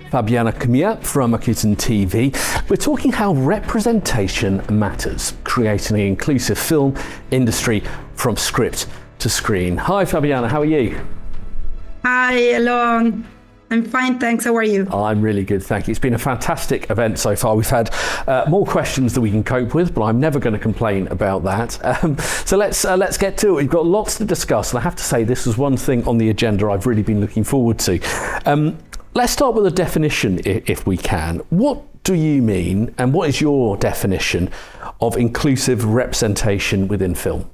Fabiana Camilla from Rakuten TV. We're talking how representation matters, creating an inclusive film industry from script to screen. Hi Fabiana, how are you? Hi, hello. I'm fine, thanks. How are you? I'm really good, thank you. It's been a fantastic event so far. We've had more questions than we can cope with, but I'm never going to complain about that. So let's get to it. We've got lots to discuss, and I have to say this was one thing on the agenda I've really been looking forward to. Let's start with a definition, if we can. What do you mean, and what is your definition of inclusive representation within film?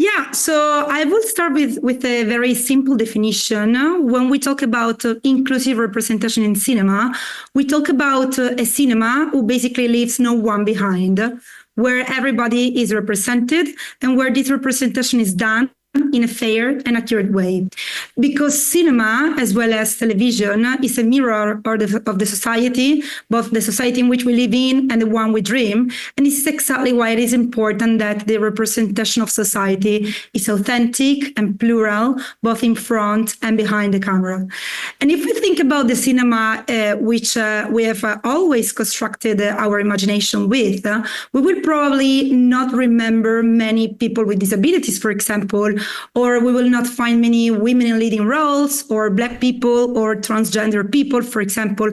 Yeah, so I will start with a very simple definition. When we talk about inclusive representation in cinema, we talk about a cinema who basically leaves no one behind, where everybody is represented and where this representation is done in a fair and accurate way. Because cinema, as well as television, is a mirror of the society, both the society in which we live in and the one we dream. And this is exactly why it is important that the representation of society is authentic and plural, both in front and behind the camera. And if we think about the cinema, which we have always constructed our imagination with, we will probably not remember many people with disabilities, for example, or we will not find many women in leading roles, or Black people, or transgender people, for example.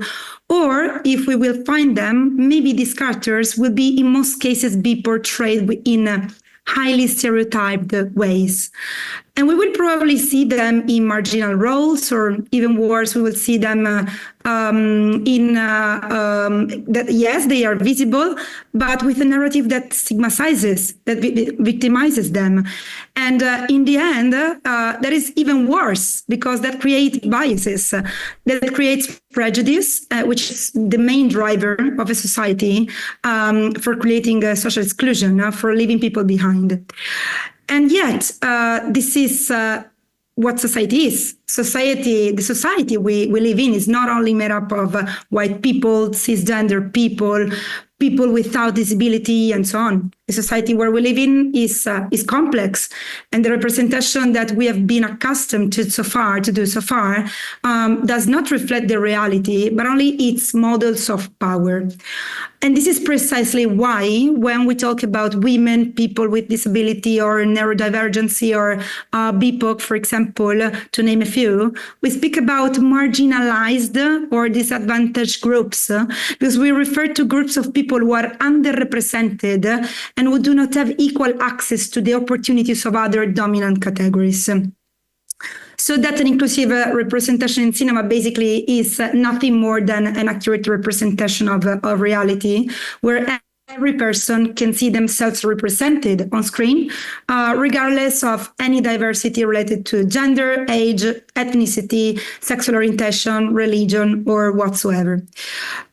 Or if we will find them, maybe these characters will be, in most cases, be portrayed in highly stereotyped ways. And we will probably see them in marginal roles, or even worse, we will see them that, yes, they are visible, but with a narrative that stigmatizes, that victimizes them. And in the end, that is even worse, because that creates biases, that creates prejudice, which is the main driver of a society for creating social exclusion, for leaving people behind. And yet, this is what society is. The society we live in is not only made up of white people, cisgender people, people without disability, and so on. The society where we live in is complex, and the representation that we have been accustomed to do so far does not reflect the reality, but only its models of power. And this is precisely why, when we talk about women, people with disability, or neurodivergency, or BIPOC, for example, to name a few, we speak about marginalized or disadvantaged groups, because we refer to groups of people who are underrepresented and who do not have equal access to the opportunities of other dominant categories. So that an inclusive representation in cinema basically is nothing more than an accurate representation of reality, where every person can see themselves represented on screen, regardless of any diversity related to gender, age, ethnicity, sexual orientation, religion, or whatsoever.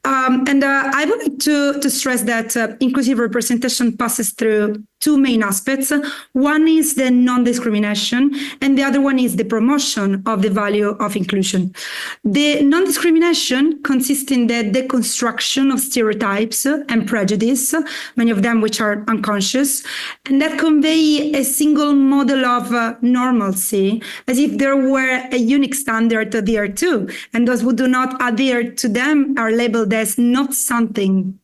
And I would like to stress that inclusive representation passes through two main aspects. One is the non-discrimination, and the other one is the promotion of the value of inclusion. The non-discrimination consists in the deconstruction of stereotypes and prejudice, many of them which are unconscious, and that convey a single model of normalcy, as if there were a unique standard to adhere to, and those who do not adhere to them are labeled as not something.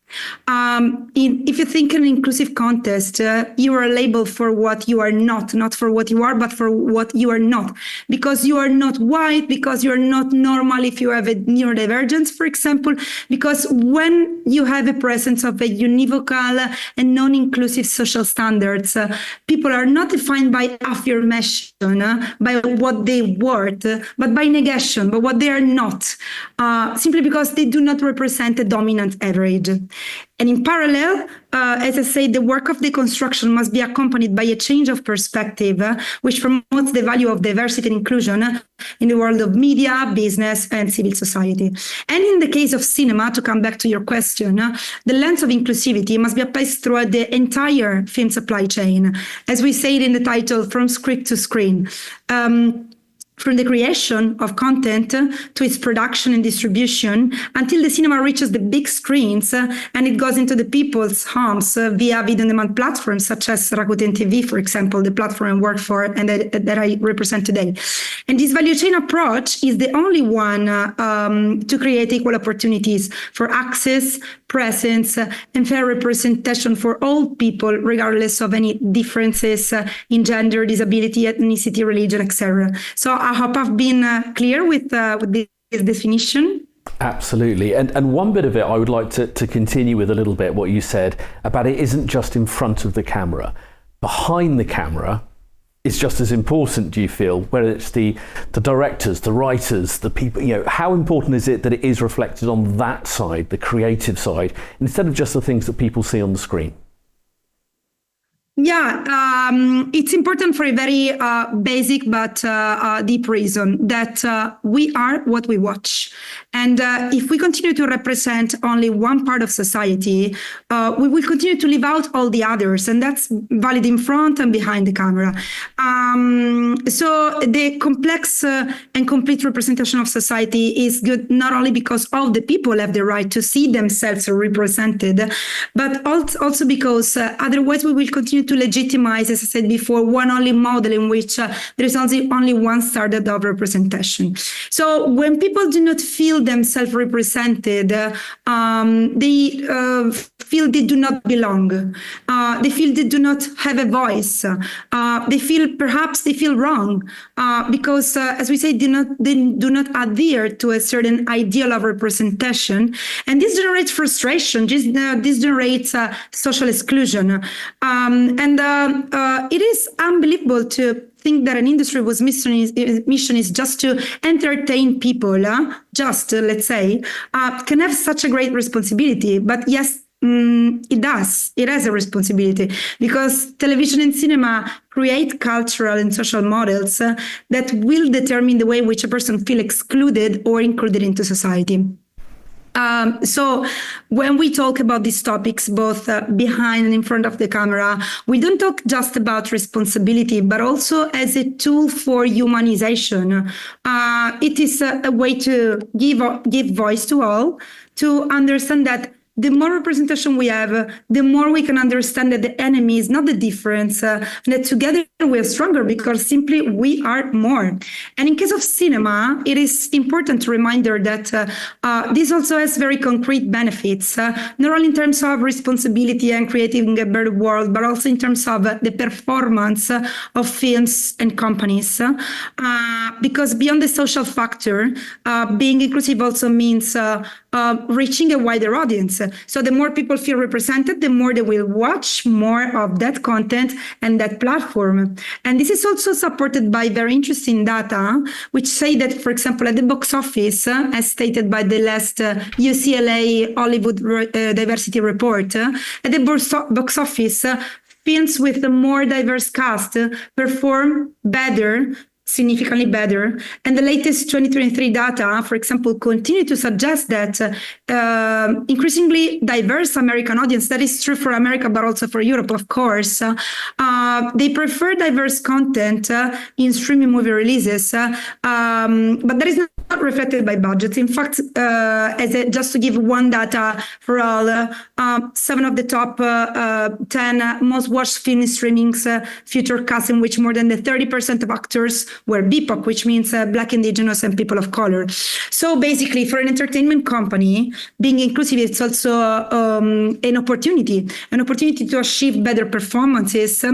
If you think in an inclusive context, you are labeled for what you are not for what you are, but for what you are not. Because you are not white, because you are not normal if you have a neurodivergence, for example, because when you have a presence of a univocal and non-inclusive social standards, people are not defined by affirmation, by what they worth, but by negation, by what they are not, simply because they do not represent a dominant average. And in parallel, as I say, the work of deconstruction must be accompanied by a change of perspective, which promotes the value of diversity and inclusion in the world of media, business, and civil society. And in the case of cinema, to come back to your question, the lens of inclusivity must be applied throughout the entire film supply chain, as we say it in the title, from script to screen. from the creation of content to its production and distribution until the cinema reaches the big screens and it goes into the people's homes via video-on-demand platforms such as Rakuten TV, for example, the platform I work for and that I represent today. And this value chain approach is the only one to create equal opportunities for access, presence, and fair representation for all people, regardless of any differences in gender, disability, ethnicity, religion, etc. So I hope I've been clear with this definition. Absolutely. And one bit of it I would like to continue with a little bit, what you said about it isn't just in front of the camera. Behind the camera is just as important, do you feel, whether it's the directors, the writers, the people, how important is it that it is reflected on that side, the creative side, instead of just the things that people see on the screen? Yeah, it's important for a very basic but deep reason that we are what we watch. And if we continue to represent only one part of society, we will continue to leave out all the others. And that's valid in front and behind the camera. So the complex and complete representation of society is good not only because all the people have the right to see themselves represented, but also because otherwise we will continue to legitimize, as I said before, one only model in which there is only one standard of representation. So when people do not feel themselves represented, they feel they do not belong. They feel they do not have a voice. Perhaps they feel wrong because, as we say, they do not adhere to a certain ideal of representation, and this generates frustration. This generates social exclusion, and it is unbelievable to think that an industry whose mission is just to entertain people, let's say, can have such a great responsibility. But yes, it does. It has a responsibility because television and cinema create cultural and social models that will determine the way in which a person feels excluded or included into society. So when we talk about these topics, both behind and in front of the camera, we don't talk just about responsibility, but also as a tool for humanization. It is a way to give voice to all, to understand that the more representation we have, the more we can understand that the enemy is not the difference, and that together we are stronger because simply we are more. And in case of cinema, it is important to reminder that this also has very concrete benefits, not only in terms of responsibility and creating a better world, but also in terms of the performance of films and companies. Because beyond the social factor, being inclusive also means reaching a wider audience. So the more people feel represented, the more they will watch more of that content and that platform. And this is also supported by very interesting data, which say that, for example, at the box office, as stated by the last UCLA Hollywood Diversity Report, at the box office, films with a more diverse cast perform better, significantly better. And the latest 2023 data, for example, continue to suggest that increasingly diverse American audience, that is true for America, but also for Europe, of course, they prefer diverse content in streaming movie releases, but that is not reflected by budgets. In fact, just to give one data for all, 7 of the top 10 most watched film streamings feature casts in which more than the 30% of actors were BIPOC, which means Black, Indigenous, and people of color. So basically, for an entertainment company, being inclusive is also an opportunity to achieve better performances,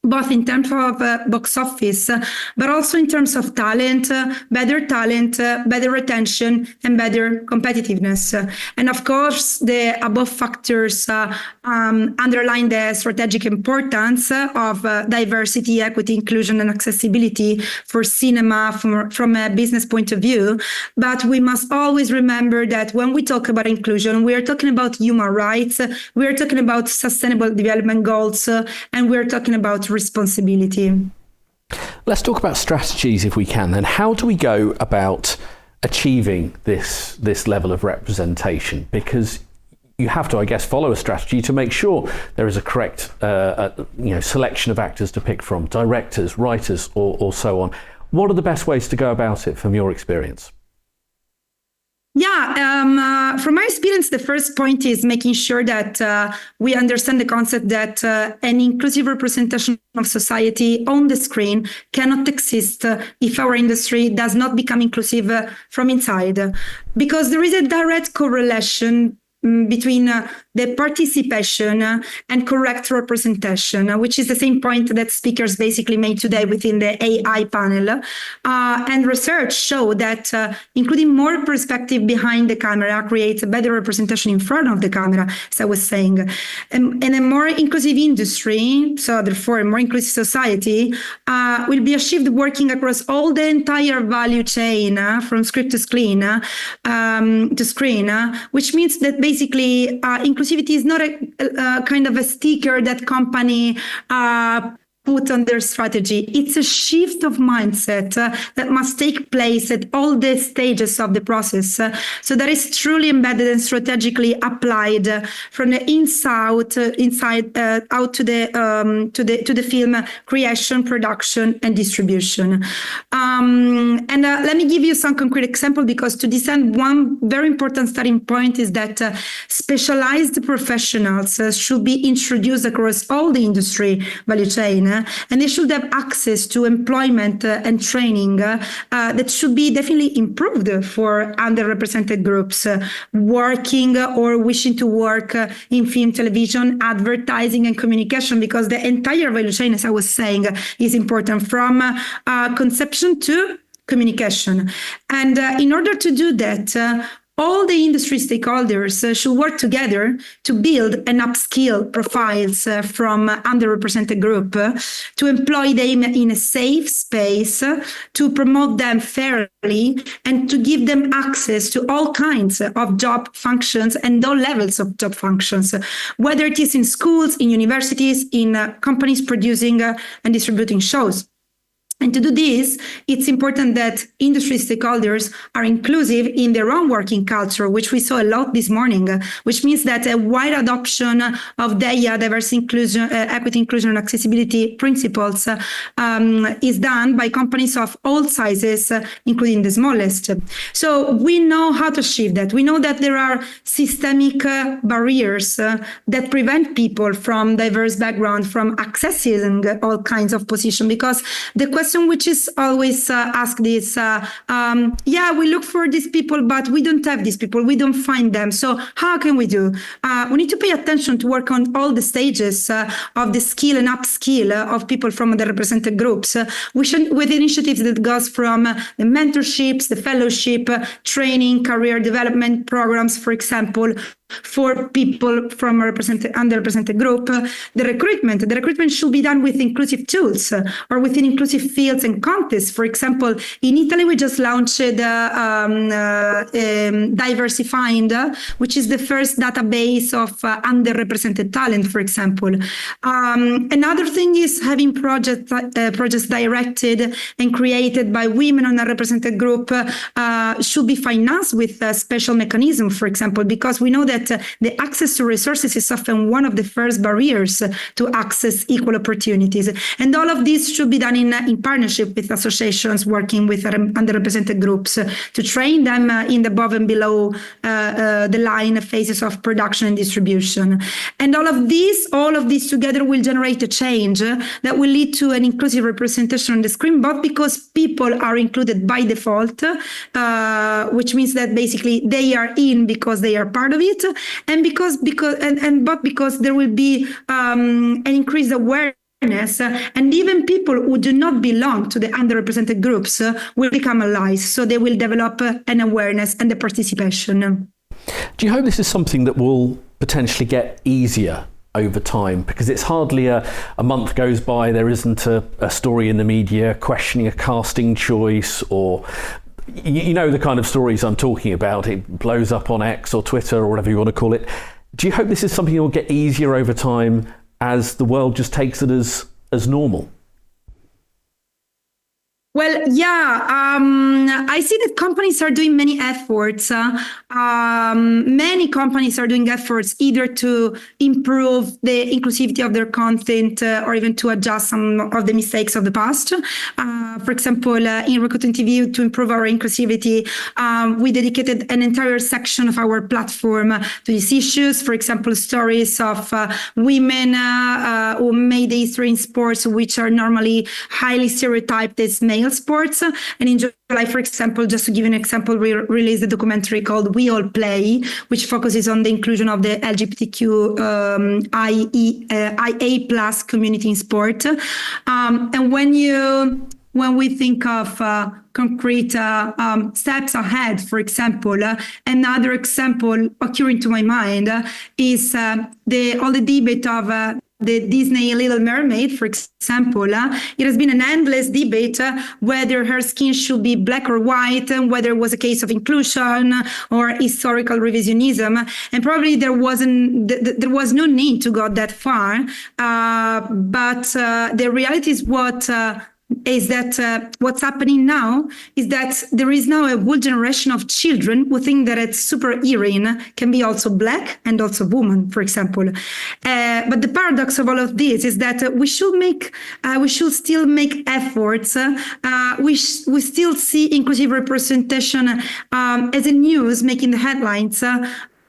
both in terms of box office, but also in terms of talent, better retention, and better competitiveness. And of course, the above factors underline the strategic importance of diversity, equity, inclusion, and accessibility for cinema from a business point of view. But we must always remember that when we talk about inclusion, we are talking about human rights, we are talking about sustainable development goals, and we are talking about responsibility. Let's talk about strategies if we can then. How do we go about achieving this level of representation? Because you have to, I guess, follow a strategy to make sure there is a correct selection of actors to pick from, directors, writers, or so on. What are the best ways to go about it from your experience? Yeah, from my experience, the first point is making sure that we understand the concept that an inclusive representation of society on the screen cannot exist if our industry does not become inclusive from inside. Because there is a direct correlation between the participation and correct representation, which is the same point that speakers basically made today within the AI panel. And research show that including more perspective behind the camera creates a better representation in front of the camera, as I was saying. And a more inclusive industry, so therefore a more inclusive society, will be achieved working across all the entire value chain, from script to screen, which means that basically inclusivity is not a kind of a sticker that company put on their strategy. It's a shift of mindset that must take place at all the stages of the process. So that is truly embedded and strategically applied from the inside out to the film creation, production, and distribution. And let me give you some concrete example, because to this end, one very important starting point is that specialized professionals should be introduced across all the industry value chain. And they should have access to employment and training that should be definitely improved for underrepresented groups working or wishing to work in film, television, advertising, and communication, because the entire value chain, as I was saying, is important from conception to communication. And in order to do that, all the industry stakeholders should work together to build and upskill profiles from underrepresented group, to employ them in a safe space, to promote them fairly, and to give them access to all kinds of job functions and all levels of job functions, whether it is in schools, in universities, in companies producing and distributing shows. And to do this, it's important that industry stakeholders are inclusive in their own working culture, which we saw a lot this morning, which means that a wide adoption of DEIA, diversity, inclusion, equity, inclusion, and accessibility principles is done by companies of all sizes, including the smallest. So we know how to achieve that. We know that there are systemic barriers that prevent people from diverse background from accessing all kinds of positions, because the question which is always asked is, we look for these people, but we don't have these people. We don't find them. So how can we do? We need to pay attention to work on all the stages of the skill and upskill of people from underrepresented groups, with initiatives that goes from the mentorships, the fellowship, training, career development programs, for example, for people from a underrepresented group. The recruitment should be done with inclusive tools or within inclusive fields and contests. For example, in Italy, we just launched Diversifind, which is the first database of underrepresented talent, for example. Another thing is having projects directed and created by women on a represented group should be financed with a special mechanism, for example, because we know that the access to resources is often one of the first barriers to access equal opportunities. And all of this should be done in partnership with associations working with underrepresented groups to train them in the above and below the line phases of production and distribution. And all of these together will generate a change that will lead to an inclusive representation on the screen, both because people are included by default, which means that basically they are in because they are part of it, and because there will be an increased awareness, and even people who do not belong to the underrepresented groups will become allies. So they will develop an awareness and a participation. Do you hope this is something that will potentially get easier over time? Because it's hardly a month goes by there isn't a story in the media questioning a casting choice, or you know the kind of stories I'm talking about. It blows up on X or Twitter or whatever you want to call it. Do you hope this is something that will get easier over time as the world just takes it as normal? Well, yeah, I see that companies are doing many efforts. Many companies are doing efforts either to improve the inclusivity of their content or even to adjust some of the mistakes of the past. For example, in Rakuten TV, to improve our inclusivity, we dedicated an entire section of our platform to these issues. For example, stories of women who made history in sports, which are normally highly stereotyped as male sports. And in July, for example, just to give you an example, we released a documentary called We All Play, which focuses on the inclusion of the LGBTQ IA plus community in sport. And when we think of concrete steps ahead, for example, another example occurring to my mind is all the debate of the Disney Little Mermaid, for example. It has been an endless debate whether her skin should be black or white, and whether it was a case of inclusion or historical revisionism. And probably there was no need to go that far. But the reality is what's happening now is that there is now a whole generation of children who think that a superheroine can be also black and also woman, for example. But the paradox of all of this is that we should still make efforts. We still see inclusive representation as a news making the headlines.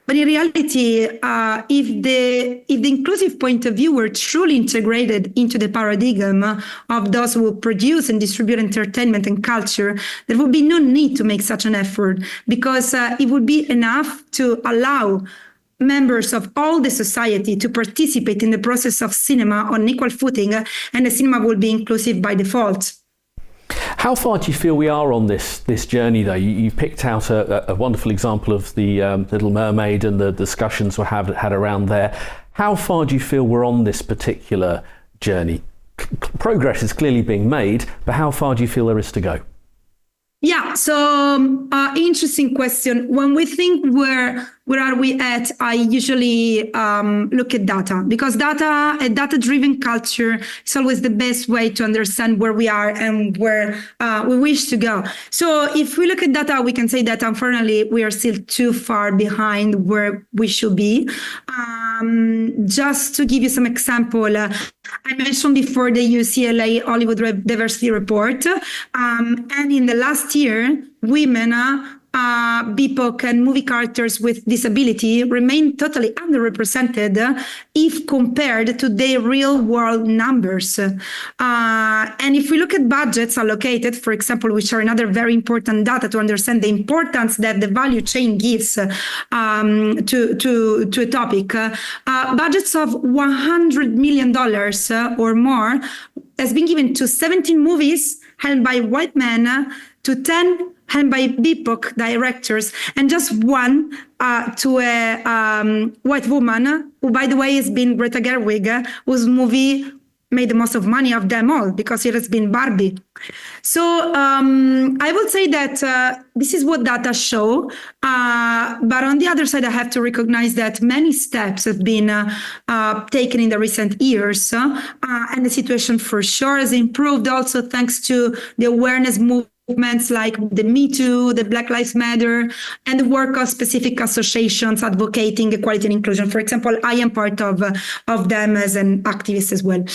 But in reality, if the inclusive point of view were truly integrated into the paradigm of those who produce and distribute entertainment and culture, there would be no need to make such an effort, because it would be enough to allow members of all the society to participate in the process of cinema on equal footing, and the cinema will be inclusive by default. How far do you feel we are on this journey, though? You picked out a wonderful example of the Little Mermaid and the discussions we had around there. How far do you feel we're on this particular journey? Progress is clearly being made, but how far do you feel there is to go? Yeah, so interesting question. When we think where are we at, I usually look at data, because a data-driven culture is always the best way to understand where we are and where we wish to go. So if we look at data, we can say that unfortunately we are still too far behind where we should be. Just to give you some example, I mentioned before the UCLA Hollywood Diversity Report, and in the last year, women, BIPOC, and movie characters with disability remain totally underrepresented if compared to their real-world numbers. And if we look at budgets allocated, for example, which are another very important data to understand the importance that the value chain gives to a topic, budgets of $100 million or more has been given to 17 movies held by white men, to 10 and by BIPOC directors, and just one to a white woman, who, by the way, has been Greta Gerwig, whose movie made the most of money of them all, because it has been Barbie. So I would say that this is what data show. But on the other side, I have to recognize that many steps have been taken in the recent years. And the situation for sure has improved also thanks to the awareness movements like the Me Too, the Black Lives Matter, and the work of specific associations advocating equality and inclusion. For example, I am part of them as an activist as well.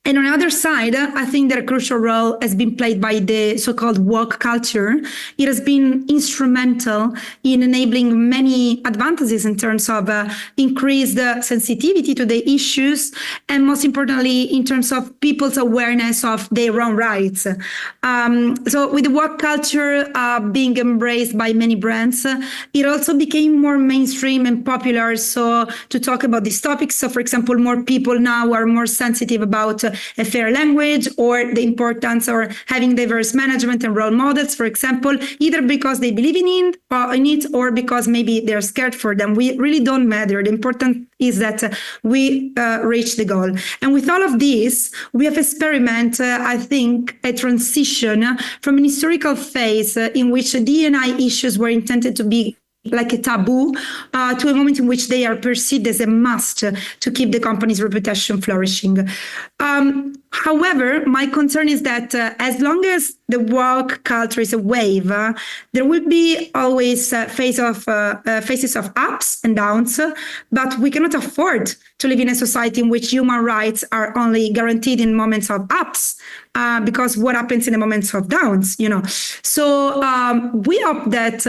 And on the other side, I think that a crucial role has been played by the so-called woke culture. It has been instrumental in enabling many advantages in terms of increased sensitivity to the issues, and most importantly, in terms of people's awareness of their own rights. So with the woke culture being embraced by many brands, it also became more mainstream and popular. So to talk about these topics, so for example, more people now are more sensitive about a fair language, or the importance of having diverse management and role models, for example, either because they believe in it or because maybe they're scared for them. We really don't matter. The important is that we reach the goal. And with all of this, we have experienced, I think, a transition from an historical phase in which D&I issues were intended to be like a taboo, to a moment in which they are perceived as a must to keep the company's reputation flourishing. However, my concern is that as long as the woke culture is a wave, there will be always phases of ups and downs, but we cannot afford to live in a society in which human rights are only guaranteed in moments of ups, because what happens in the moments of downs, So we hope that,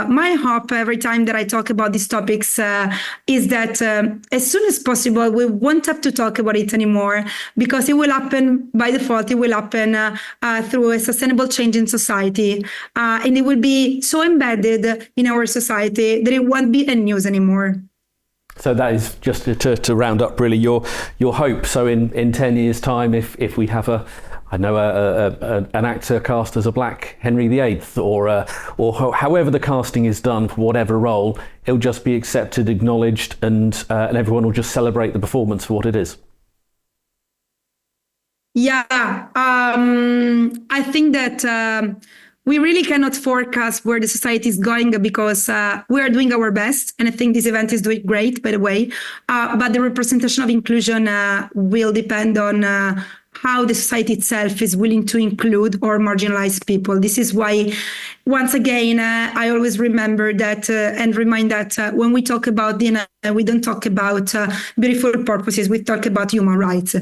my hope every time that I talk about these topics is that as soon as possible, we won't have to talk about it anymore, because it will happen by default. It will happen through a sustainable change in society, and it will be so embedded in our society that it won't be a news anymore. So that is just to round up really your hope. So in 10 years' time, if we have an actor cast as a black Henry VIII, or however the casting is done for whatever role, it'll just be accepted, acknowledged, and everyone will just celebrate the performance for what it is. Yeah, I think that we really cannot forecast where the society is going, because we are doing our best. And I think this event is doing great, by the way. But the representation of inclusion will depend on how the society itself is willing to include or marginalize people. This is why, once again, I always remember that and remind that when we talk about DNA, we don't talk about beautiful purposes, we talk about human rights.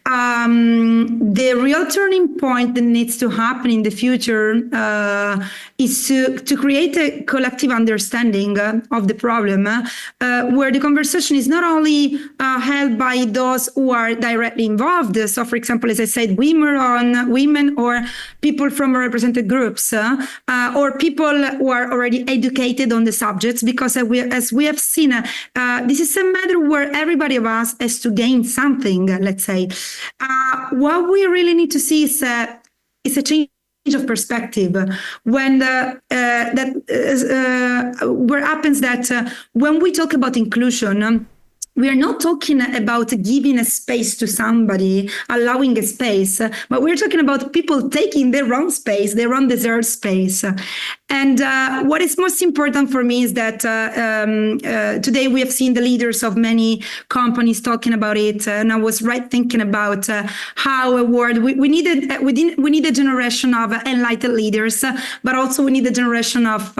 The real turning point that needs to happen in the future is to create a collective understanding of the problem, where the conversation is not only held by those who are directly involved. So, for example, as I said, women or people from represented groups, or people who are already educated on the subjects, because as we have seen, this is a matter where everybody of us has to gain something, let's say. What we really need to see is a change of perspective when where happens that when we talk about inclusion, we are not talking about giving a space to somebody, allowing a space, but we're talking about people taking their own space, their own deserved space. And what is most important for me is that today we have seen the leaders of many companies talking about it, and I was thinking about how we need a generation of enlightened leaders, but also we need a generation of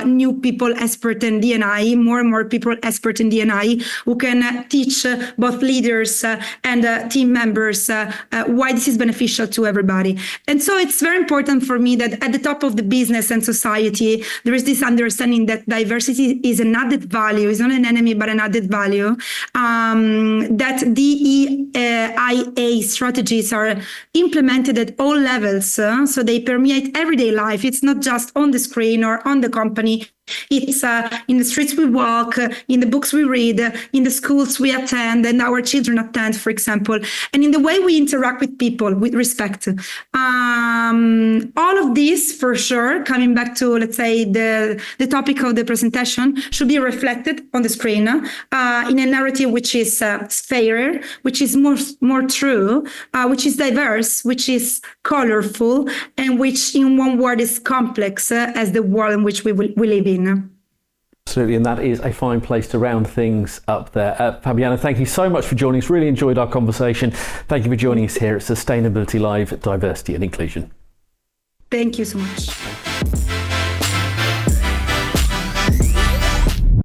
new people expert in D&I, more and more people expert in D&I who can teach both leaders and team members why this is beneficial to everybody. And so it's very important for me that at the top of the business and society, there is this understanding that diversity is an added value, is not an enemy, but an added value, that DEIA strategies are implemented at all levels, so they permeate everyday life. It's not just on the screen or on the company. It's in the streets we walk, in the books we read, in the schools we attend and our children attend, for example, and in the way we interact with people with respect. All of this, for sure, coming back to, let's say, the topic of the presentation, should be reflected on the screen in a narrative which is fairer, which is more true, which is diverse, which is colorful, and which, in one word, is complex as the world in which we live in. Absolutely, and that is a fine place to round things up there. Fabiana, thank you so much for joining us. Really enjoyed our conversation. Thank you for joining us here at Sustainability Live, Diversity and Inclusion. Thank you so much.